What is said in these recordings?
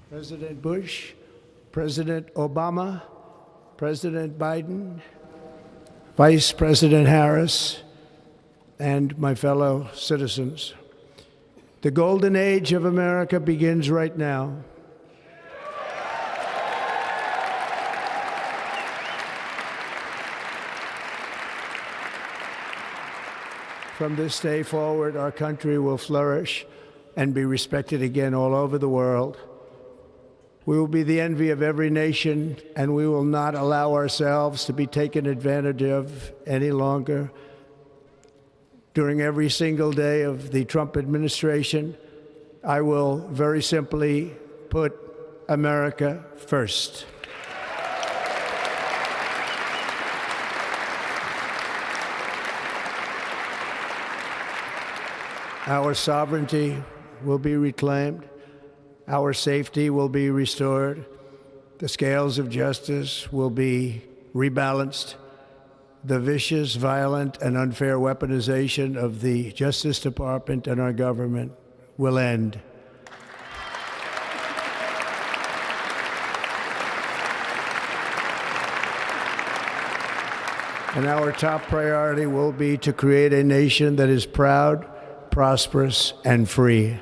President Bush, President Obama, President Biden, Vice President Harris, and my fellow citizens. The golden age of America begins right now. From this day forward, our country will flourish and be respected again all over the world. We will be the envy of every nation, and we will not allow ourselves to be taken advantage of any longer. During every single day of the Trump administration, I will very simply put America first. Our sovereignty will be reclaimed. Our safety will be restored. The scales of justice will be rebalanced. The vicious, violent, and unfair weaponization of the Justice Department and our government will end. And our top priority will be to create a nation that is proud, prosperous, and free.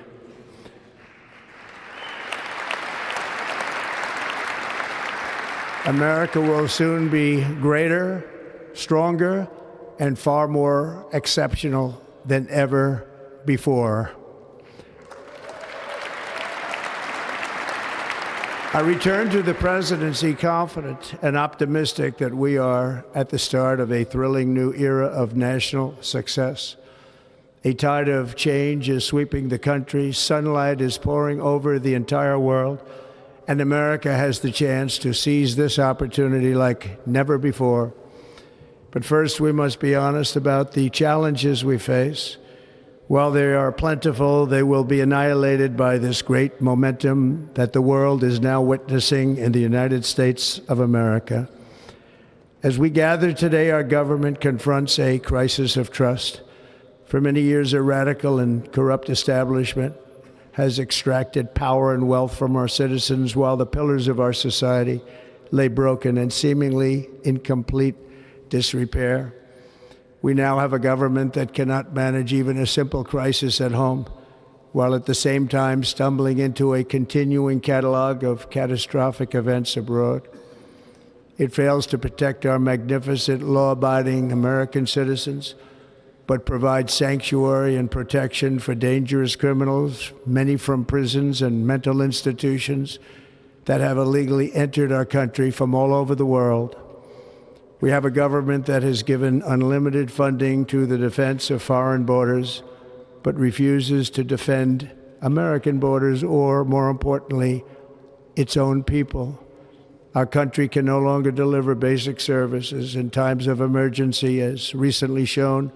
America will soon be greater, stronger, and far more exceptional than ever before. I return to the presidency confident and optimistic that we are at the start of a thrilling new era of national success. A tide of change is sweeping the country. Sunlight is pouring over the entire world. And America has the chance to seize this opportunity like never before. But first, we must be honest about the challenges we face. While they are plentiful, they will be annihilated by this great momentum that the world is now witnessing in the United States of America. As we gather today, our government confronts a crisis of trust. For many years, a radical and corrupt establishment has extracted power and wealth from our citizens while the pillars of our society lay broken and seemingly in complete disrepair. We now have a government that cannot manage even a simple crisis at home, while at the same time stumbling into a continuing catalog of catastrophic events abroad. It fails to protect our magnificent, law-abiding American citizens, but provides sanctuary and protection for dangerous criminals, many from prisons and mental institutions that have illegally entered our country from all over the world. We have a government that has given unlimited funding to the defense of foreign borders, but refuses to defend American borders or, more importantly, its own people. Our country can no longer deliver basic services in times of emergency, as recently shown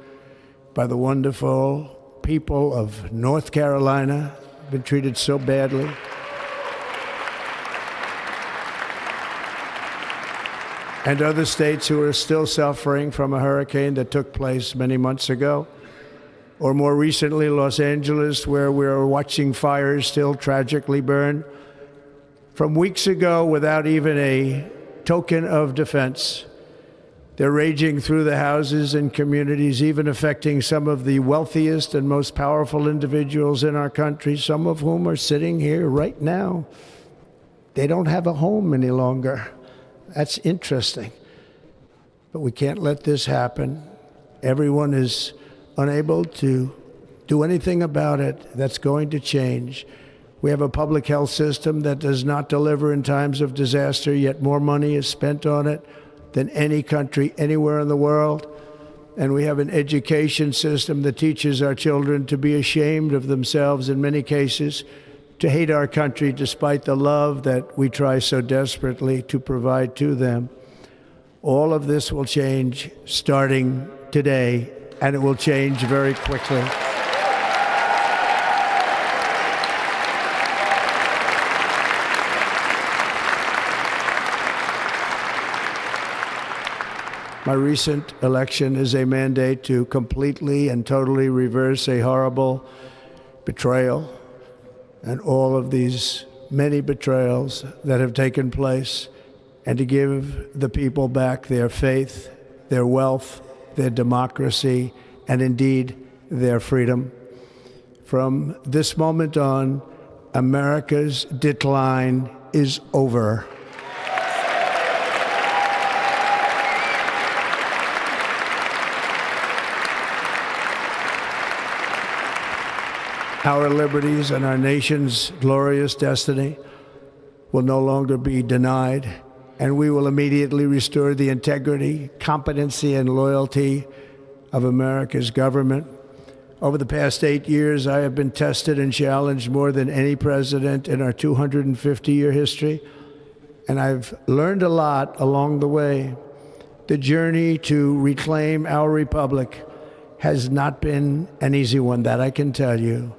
by the wonderful people of North Carolina, been treated so badly. And other states who are still suffering from a hurricane that took place many months ago. Or more recently, Los Angeles, where we're watching fires still tragically burn from weeks ago without even a token of defense. They're raging through the houses and communities, even affecting some of the wealthiest and most powerful individuals in our country, some of whom are sitting here right now. They don't have a home any longer. That's interesting. But we can't let this happen. Everyone is unable to do anything about it. That's going to change. We have a public health system that does not deliver in times of disaster, yet more money is spent on it than any country anywhere in the world. And we have an education system that teaches our children to be ashamed of themselves in many cases, to hate our country despite the love that we try so desperately to provide to them. All of this will change starting today, and it will change very quickly. My recent election is a mandate to completely and totally reverse a horrible betrayal and all of these many betrayals that have taken place, and to give the people back their faith, their wealth, their democracy, and indeed their freedom. From this moment on, America's decline is over. Our liberties and our nation's glorious destiny will no longer be denied, and we will immediately restore the integrity, competency, and loyalty of America's government. Over the past 8 years, I have been tested and challenged more than any president in our 250-year history, and I've learned a lot along the way. The journey to reclaim our republic has not been an easy one, that I can tell you.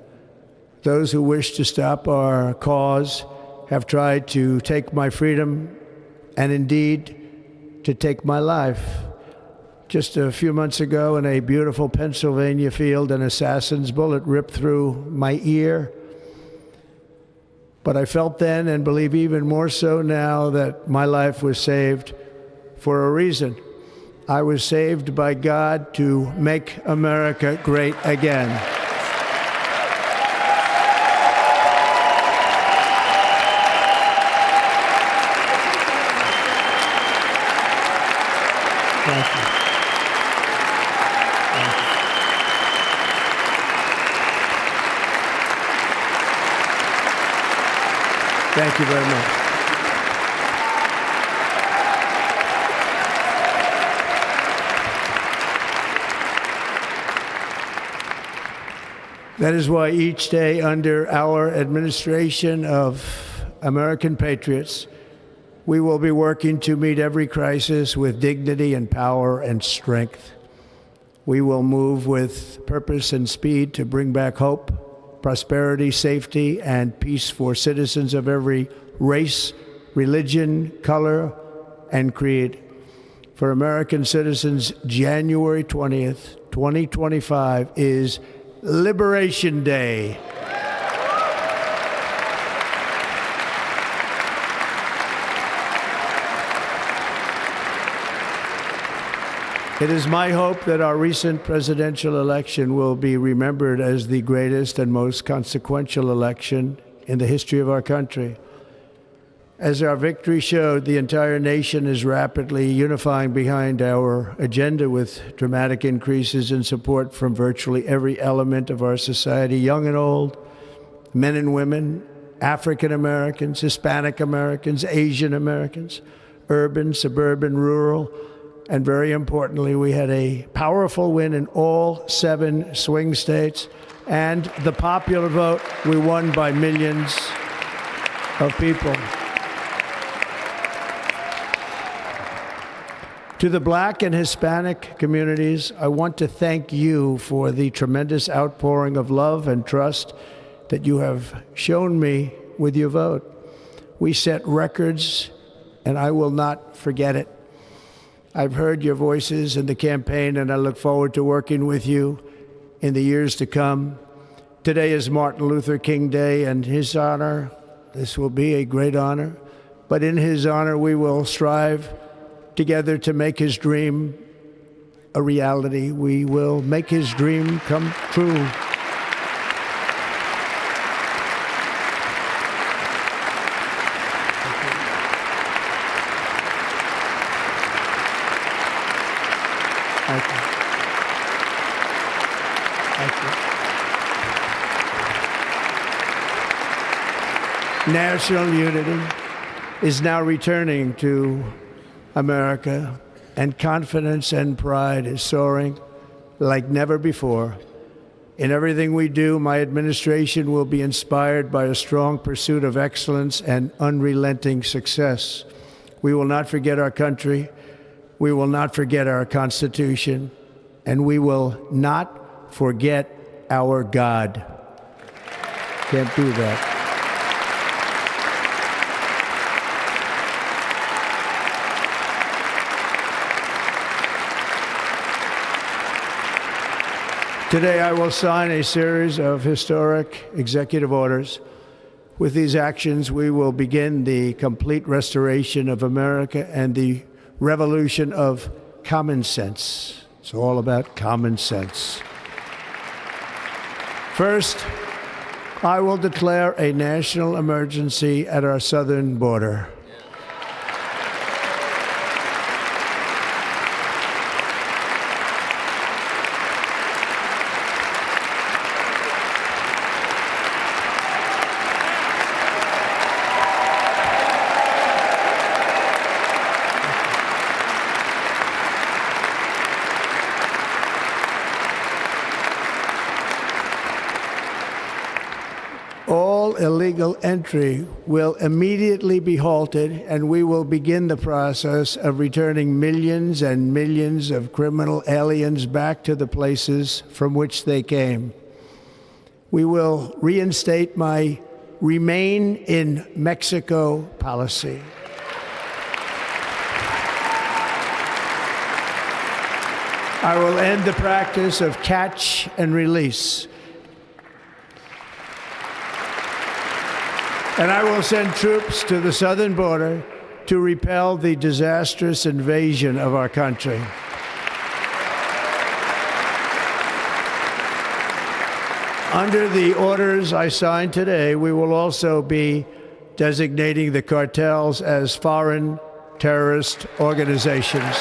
Those who wish to stop our cause have tried to take my freedom and indeed to take my life. Just a few months ago in a beautiful Pennsylvania field, an assassin's bullet ripped through my ear. But I felt then, and believe even more so now, that my life was saved for a reason. I was saved by God to make America great again. Thank you. Thank you very much. That is why each day under our administration of American patriots, we will be working to meet every crisis with dignity and power and strength. We will move with purpose and speed to bring back hope, prosperity, safety, and peace for citizens of every race, religion, color, and creed. For American citizens, January 20th, 2025 is Liberation Day. It is my hope that our recent presidential election will be remembered as the greatest and most consequential election in the history of our country. As our victory showed, the entire nation is rapidly unifying behind our agenda with dramatic increases in support from virtually every element of our society, young and old, men and women, African Americans, Hispanic Americans, Asian Americans, urban, suburban, rural. And very importantly, we had a powerful win in all 7 swing states. And the popular vote, we won by millions of people. To the Black and Hispanic communities, I want to thank you for the tremendous outpouring of love and trust that you have shown me with your vote. We set records, and I will not forget it. I've heard your voices in the campaign, and I look forward to working with you in the years to come. Today is Martin Luther King Day, and his honor, this will be a great honor, but in his honor we will strive together to make his dream a reality. We will make his dream come true. Thank you. Thank you. National unity is now returning to America, and confidence and pride is soaring like never before. In everything we do, my administration will be inspired by a strong pursuit of excellence and unrelenting success. We will not forget our country. We will not forget our Constitution, and we will not forget our God. Can't do that. Today, I will sign a series of historic executive orders With these actions, we will begin the complete restoration of America and the revolution of common sense. It's all about common sense. First, I will declare a national emergency at our southern border. All illegal entry will immediately be halted, and we will begin the process of returning millions and millions of criminal aliens back to the places from which they came. We will reinstate my Remain in Mexico policy. I will end the practice of catch and release. And I will send troops to the southern border to repel the disastrous invasion of our country. Under the orders I signed today, we will also be designating the cartels as foreign terrorist organizations.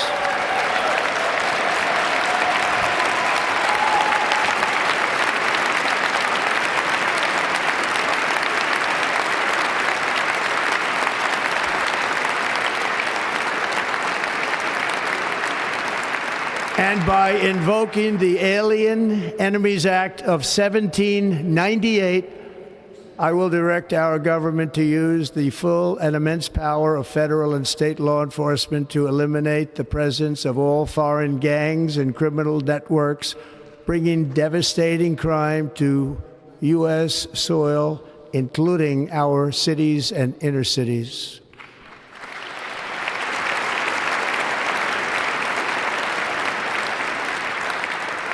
And by invoking the Alien Enemies Act of 1798, I will direct our government to use the full and immense power of federal and state law enforcement to eliminate the presence of all foreign gangs and criminal networks, bringing devastating crime to U.S. soil, including our cities and inner cities.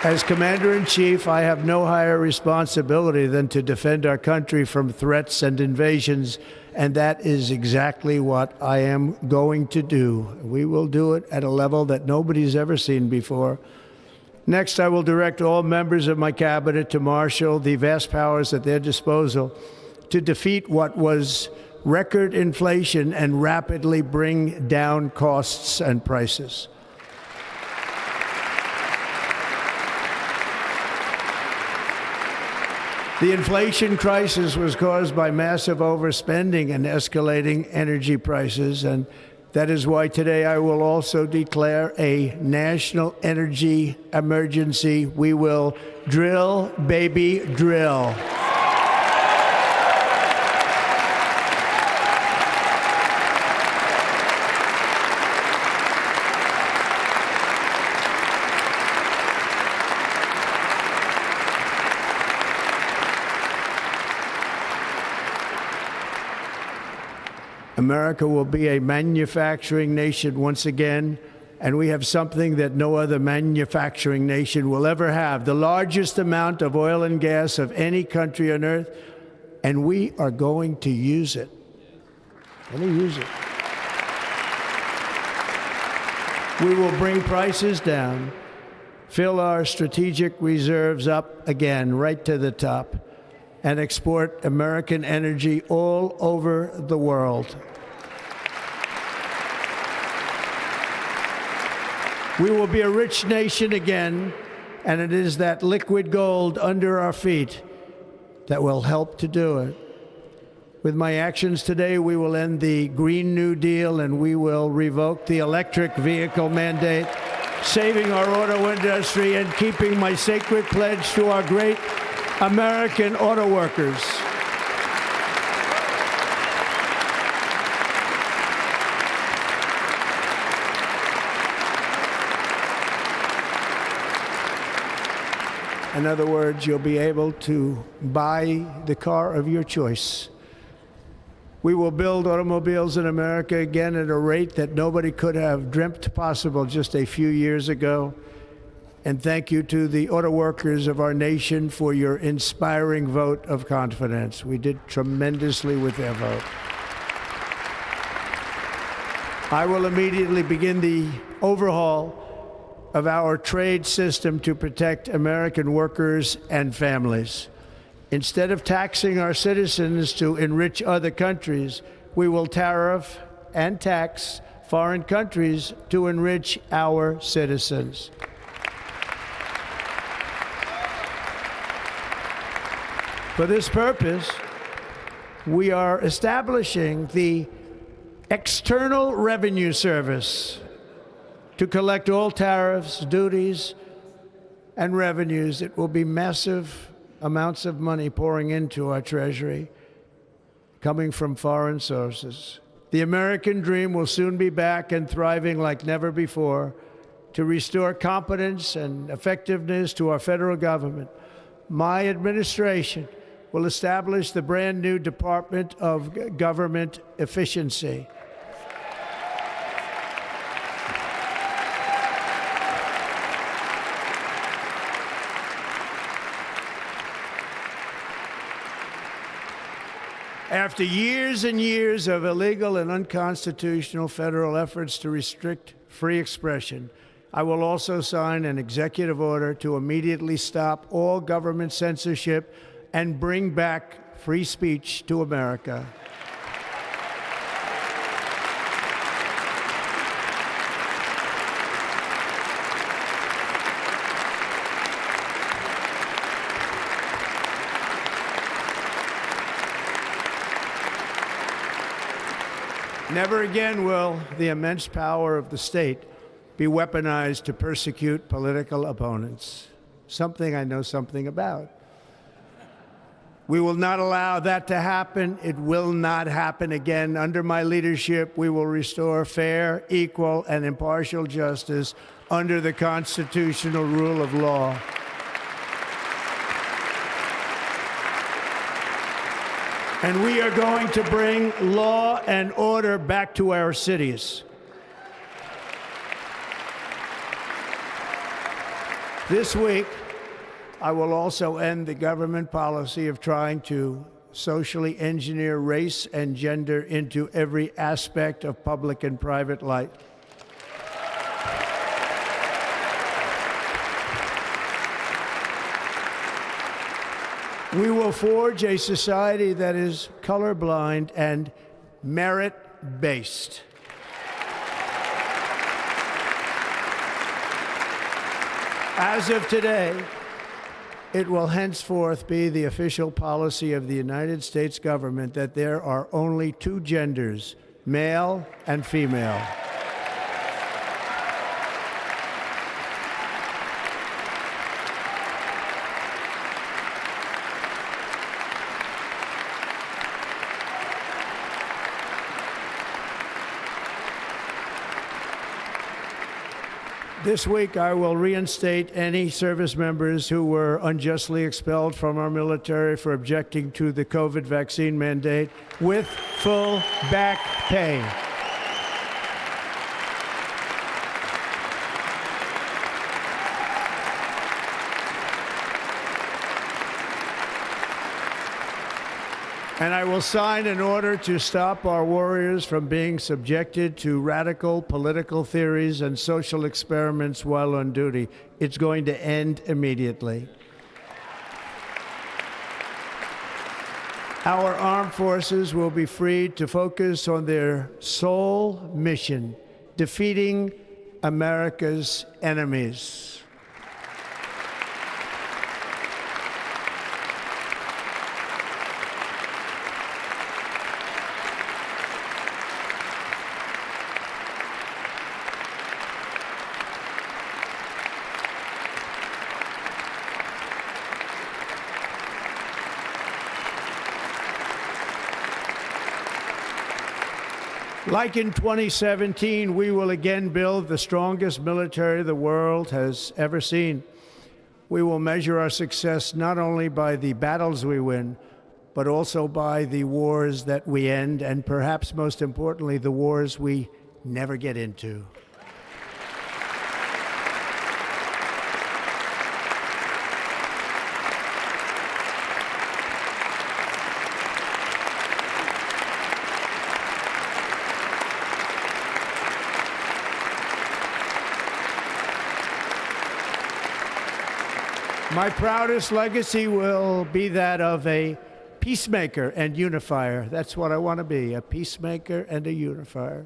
As Commander-in-Chief, I have no higher responsibility than to defend our country from threats and invasions, and that is exactly what I am going to do. We will do it at a level that nobody's ever seen before. Next, I will direct all members of my cabinet to marshal the vast powers at their disposal to defeat what was record inflation and rapidly bring down costs and prices. The inflation crisis was caused by massive overspending and escalating energy prices, and that is why today I will also declare a national energy emergency. We will drill, baby, drill. America will be a manufacturing nation once again, and we have something that no other manufacturing nation will ever have, the largest amount of oil and gas of any country on earth, and we are going to use it. We will bring prices down, fill our strategic reserves up again, right to the top, and export American energy all over the world. We will be a rich nation again, and it is that liquid gold under our feet that will help to do it. With my actions today, we will end the Green New Deal, and we will revoke the electric vehicle mandate, saving our auto industry and keeping my sacred pledge to our great American auto workers. In other words, you'll be able to buy the car of your choice. We will build automobiles in America again at a rate that nobody could have dreamt possible just a few years ago. And thank you to the auto workers of our nation for your inspiring vote of confidence. We did tremendously with their vote. I will immediately begin the overhaul of our trade system to protect American workers and families. Instead of taxing our citizens to enrich other countries, we will tariff and tax foreign countries to enrich our citizens. For this purpose, we are establishing the External Revenue Service to collect all tariffs, duties, and revenues. It will be massive amounts of money pouring into our Treasury, coming from foreign sources. The American dream will soon be back and thriving like never before to restore competence and effectiveness to our federal government. My administration will establish the brand new Department of Government Efficiency. After years and years of illegal and unconstitutional federal efforts to restrict free expression, I will also sign an executive order to immediately stop all government censorship and bring back free speech to America. Never again will the immense power of the state be weaponized to persecute political opponents, something I know something about. We will not allow that to happen. It will not happen again. Under my leadership, we will restore fair, equal, and impartial justice under the constitutional rule of law. And we are going to bring law and order back to our cities. This week, I will also end the government policy of trying to socially engineer race and gender into every aspect of public and private life. We will forge a society that is colorblind and merit-based. As of today, it will henceforth be the official policy of the United States government that there are only two genders, male and female. This week, I will reinstate any service members who were unjustly expelled from our military for objecting to the COVID vaccine mandate with full back pay. And I will sign an order to stop our warriors from being subjected to radical political theories and social experiments while on duty. It's going to end immediately. Our armed forces will be freed to focus on their sole mission, defeating America's enemies. Like in 2017, we will again build the strongest military the world has ever seen. We will measure our success not only by the battles we win, but also by the wars that we end, and perhaps most importantly, the wars we never get into. My proudest legacy will be that of a peacemaker and unifier. That's what I want to be, a peacemaker and a unifier.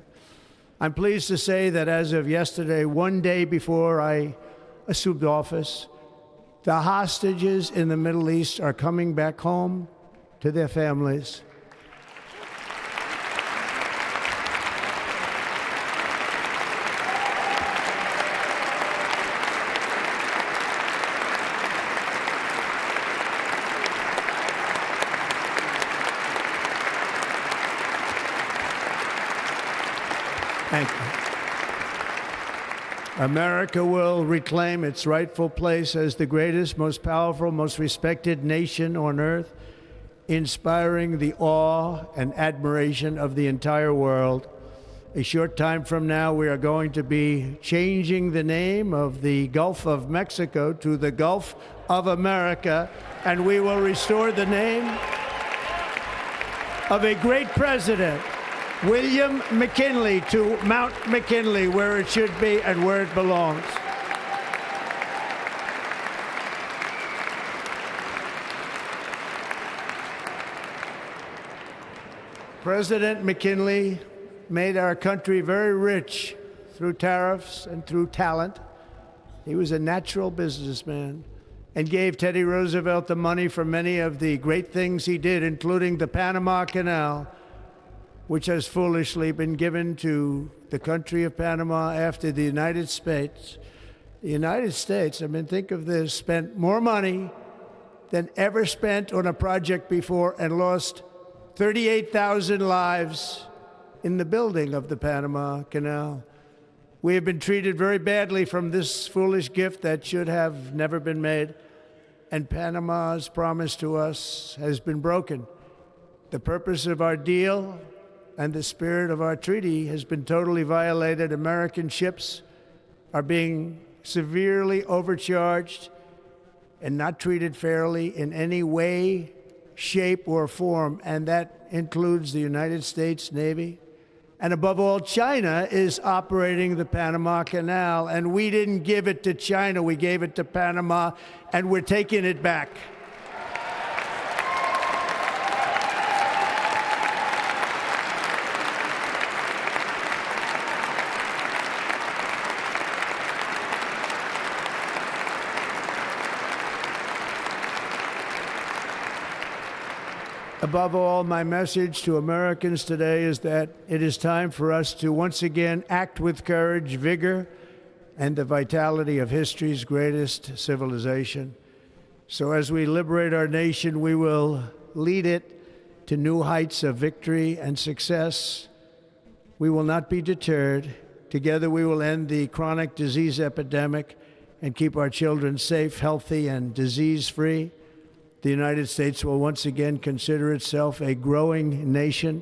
I'm pleased to say that as of yesterday, one day before I assumed office, the hostages in the Middle East are coming back home to their families. Thank you. America will reclaim its rightful place as the greatest, most powerful, most respected nation on earth, inspiring the awe and admiration of the entire world. A short time from now, we are going to be changing the name of the Gulf of Mexico to the Gulf of America, and we will restore the name of a great president, William McKinley, to Mount McKinley, where it should be and where it belongs. President McKinley made our country very rich through tariffs and through talent. He was a natural businessman and gave Teddy Roosevelt the money for many of the great things he did, including the Panama Canal, which has foolishly been given to the country of Panama after the United States. The United States, I mean, think of this, spent more money than ever spent on a project before and lost 38,000 lives in the building of the Panama Canal. We have been treated very badly from this foolish gift that should have never been made, and Panama's promise to us has been broken. The purpose of our deal and the spirit of our treaty has been totally violated. American ships are being severely overcharged and not treated fairly in any way, shape, or form, and that includes the United States Navy. And above all, China is operating the Panama Canal, and we didn't give it to China, we gave it to Panama, and we're taking it back. Above all, my message to Americans today is that it is time for us to once again act with courage, vigor, and the vitality of history's greatest civilization. So as we liberate our nation, we will lead it to new heights of victory and success. We will not be deterred. Together we will end the chronic disease epidemic and keep our children safe, healthy, and disease-free. The United States will once again consider itself a growing nation,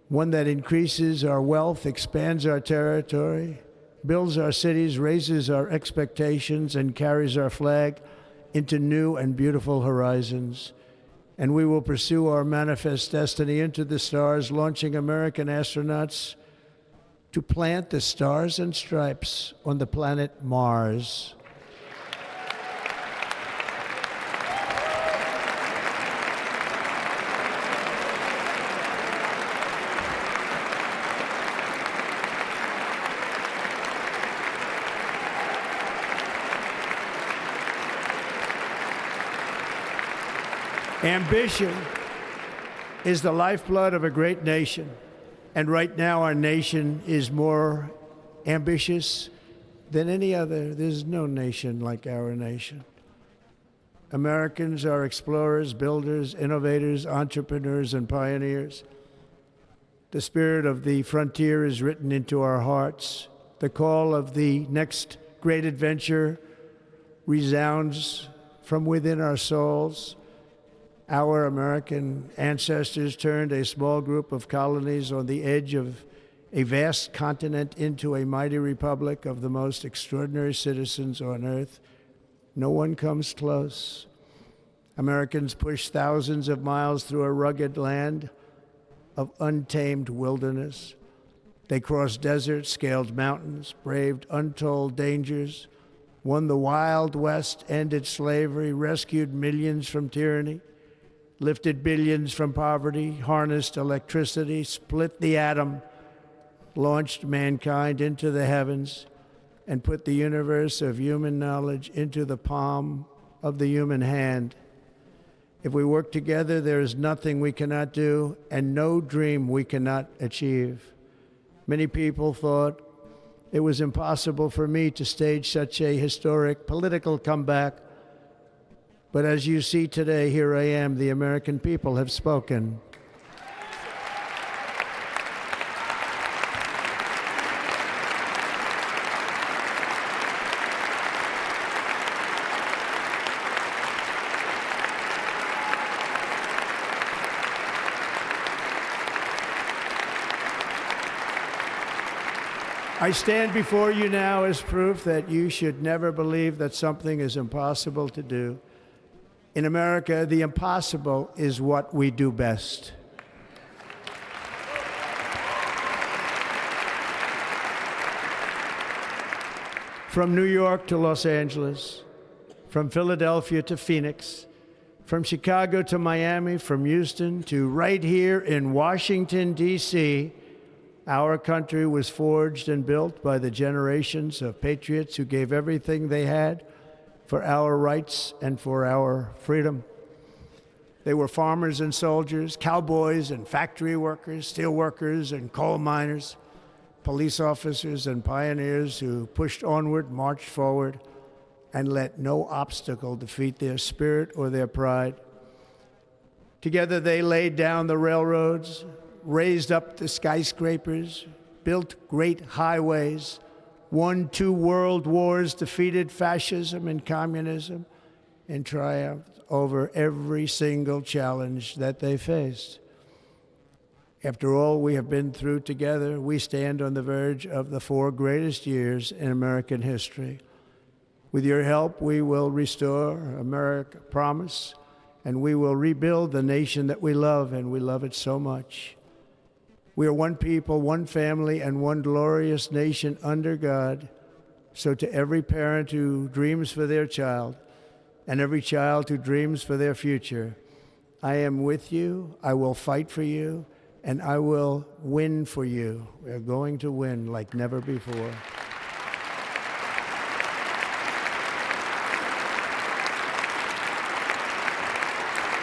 one that increases our wealth, expands our territory, builds our cities, raises our expectations, and carries our flag into new and beautiful horizons. And we will pursue our manifest destiny into the stars, launching American astronauts to plant the stars and stripes on the planet Mars. Ambition is the lifeblood of a great nation, and right now our nation is more ambitious than any other. There's no nation like our nation. Americans are explorers, builders, innovators, entrepreneurs, and pioneers. The spirit of the frontier is written into our hearts. The call of the next great adventure resounds from within our souls. Our American ancestors turned a small group of colonies on the edge of a vast continent into a mighty republic of the most extraordinary citizens on earth. No one comes close. Americans pushed thousands of miles through a rugged land of untamed wilderness. They crossed deserts, scaled mountains, braved untold dangers, won the Wild West, ended slavery, rescued millions from tyranny, lifted billions from poverty, harnessed electricity, split the atom, launched mankind into the heavens, and put the universe of human knowledge into the palm of the human hand. If we work together, there is nothing we cannot do and no dream we cannot achieve. Many people thought it was impossible for me to stage such a historic political comeback. But as you see today, here I am. The American people have spoken. I stand before you now as proof that you should never believe that something is impossible to do. In America, the impossible is what we do best. From New York to Los Angeles, from Philadelphia to Phoenix, from Chicago to Miami, from Houston to right here in Washington, D.C., our country was forged and built by the generations of patriots who gave everything they had for our rights and for our freedom. They were farmers and soldiers, cowboys and factory workers, steel workers and coal miners, police officers and pioneers who pushed onward, marched forward, and let no obstacle defeat their spirit or their pride. Together they laid down the railroads, raised up the skyscrapers, built great highways, won 2 world wars, defeated fascism and communism, and triumphed over every single challenge that they faced. After all we have been through together, we stand on the verge of the 4 greatest years in American history. With your help, we will restore America, promise, and we will rebuild the nation that we love, and we love it so much. We are one people, one family, and one glorious nation under God. So to every parent who dreams for their child, and every child who dreams for their future, I am with you, I will fight for you, and I will win for you. We are going to win like never before.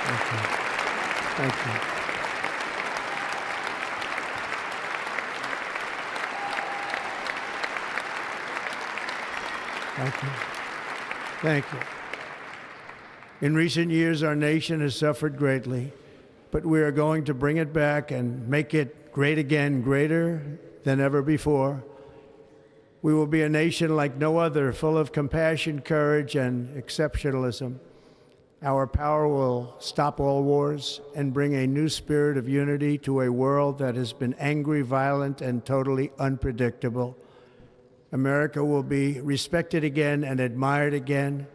Thank you. Thank you. Thank you. Thank you. In recent years, our nation has suffered greatly, but we are going to bring it back and make it great again, greater than ever before. We will be a nation like no other, full of compassion, courage, and exceptionalism. Our power will stop all wars and bring a new spirit of unity to a world that has been angry, violent, and totally unpredictable. America will be respected again and admired again,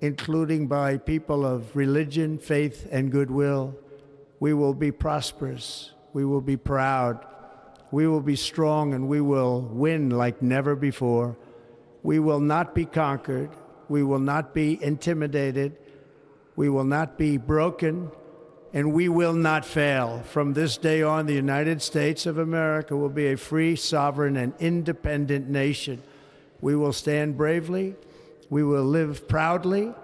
including by people of religion, faith, and goodwill. We will be prosperous. We will be proud. We will be strong, and we will win like never before. We will not be conquered. We will not be intimidated. We will not be broken, and we will not fail. From this day on, the United States of America will be a free, sovereign, and independent nation. We will stand bravely. We will live proudly.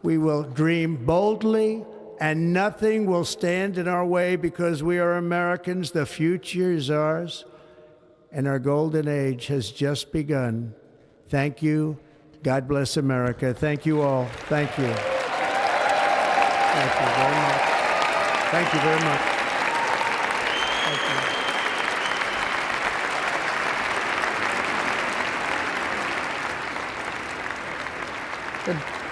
We will dream boldly, and nothing will stand in our way because we are Americans. The future is ours, and our golden age has just begun. Thank you. God bless America. Thank you all. Thank you. Thank you very much. Thank you very much. Thank you. Good.